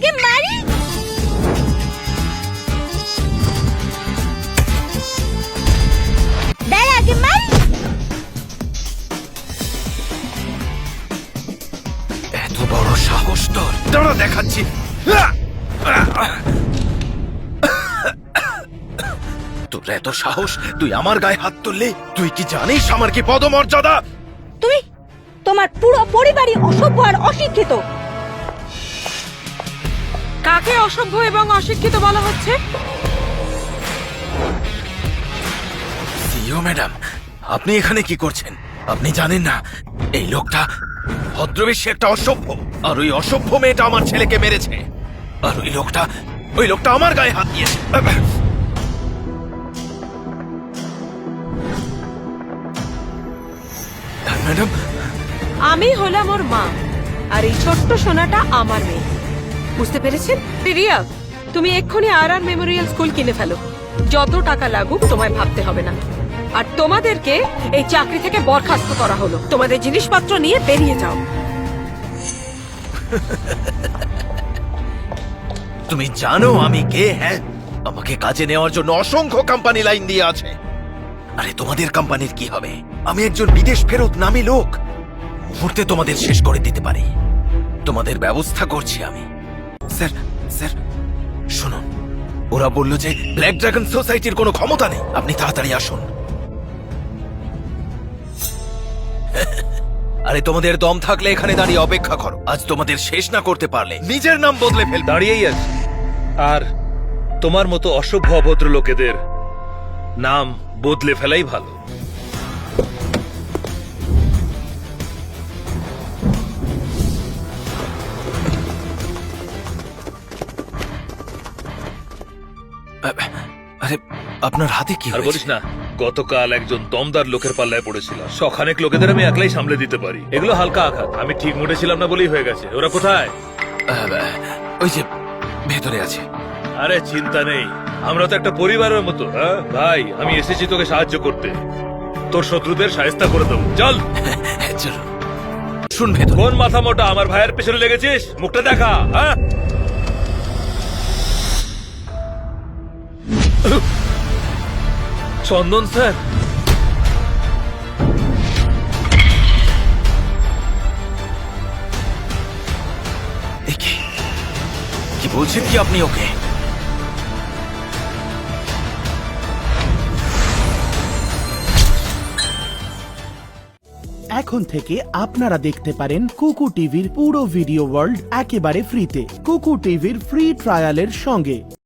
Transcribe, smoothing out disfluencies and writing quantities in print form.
আগে মারি। দাঁড়া আগে মারি। এত বড় সাহস তোর! দাঁড়া দেখাচ্ছি। তোর এত সাহস, তুই আমার গায়ে হাত তুললে? তুই কি জানিস আমার কি পদমর্যাদা? তুই, তোমার পুরো পরিবারই অসভ্য আর অশিক্ষিত। কাকে অসভ্য এবং অশিক্ষিত বলা হচ্ছে? সিও ম্যাডাম, আপনি এখানে কি করছেন? আপনি জানেন না এই লোকটা ভদ্রবেশী একটা অসভ্য, আর ওই অসভ্য মেয়েটা আমার ছেলেকে মেরেছে, আর ওই লোকটা আমার গায়ে হাত দিয়েছে। ম্যাডাম, আমি হলাম ওর মা, আর এই ছোট্ট সোনাটা আমার মেয়ে। বুঝতে পেরেছেন? রিয়া, তুমি এক্ষুনি আর মেমোরিয়াল স্কুল কিনে ফেলো। যত টাকা লাগুক তোমায় ভাবতে হবে না। আর তোমাদেরকে এই চাকরি থেকে বরখাস্ত করা হলো। তোমাদের জিনিসপত্র নিয়ে বেরিয়ে যাও। তুমি জানো আমি কে? হ্যাঁ, আমাকে কাজে নেওয়ার জন্য অসংখ্য কোম্পানি লাইন দিয়ে আছে। আরে তোমাদের কোম্পানির কি হবে? আমি একজন বিদেশ ফেরত নামী লোক, মুহূর্তে তোমাদের শেষ করে দিতে পারি। তোমাদের ব্যবস্থা করছি আমি। স্যার, স্যার শুনুন, ওরা বলল যে ব্ল্যাক ড্রাগন সোসাইটির কোনো ক্ষমতা নেই। আপনি তাড়াতাড়ি আসুন। আরে তোমাদের দম থাকলে এখানে দাঁড়িয়ে অপেক্ষা করো। আজ তোমাদের শেষ না করতে পারলে নিজের নাম বদলে ফেলবে। দাঁড়িয়েই আছে, আর তোমার মতো অসভ্য অভদ্র লোকেদের নাম বদলে ফেলাই ভালো। আরে আপনার হাতে কি আর হয়েছে? বলিস না, গতকাল একজন দমদার লোকের পাল্লায় পড়েছিলাম। শখানেক লোকেদের আমি একলাই সামলে দিতে পারি। এগুলো হালকা আঘাত, আমি ঠিক মোটে ছিলাম না বলেই হয়ে গেছে। ওরা কোথায়? ওই যে ভেতরে আছে। আরে চিন্তা নেই, আমরা তো একটা পরিবারের মতো। হ্যাঁ ভাই, আমি এসেছি তোকে সাহায্য করতে। তোর শত্রুদের শায়েস্তা করে দেবো। চল চলুন। শুন ভেতর। কোন মাথা মোটা আমার ভাইয়ের পেছনে লেগেছিস? মুখটা দেখা। হ্যাঁ, চন্দন স্যার। কি বলছেন কি আপনি ওকে? এখন থেকে আপনারা দেখতে পারেন কুকু টিভির পুরো ভিডিও ওয়ার্ল্ড একেবারে ফ্রিতে। কুকু টিভির ফ্রি ট্রায়ালের সঙ্গে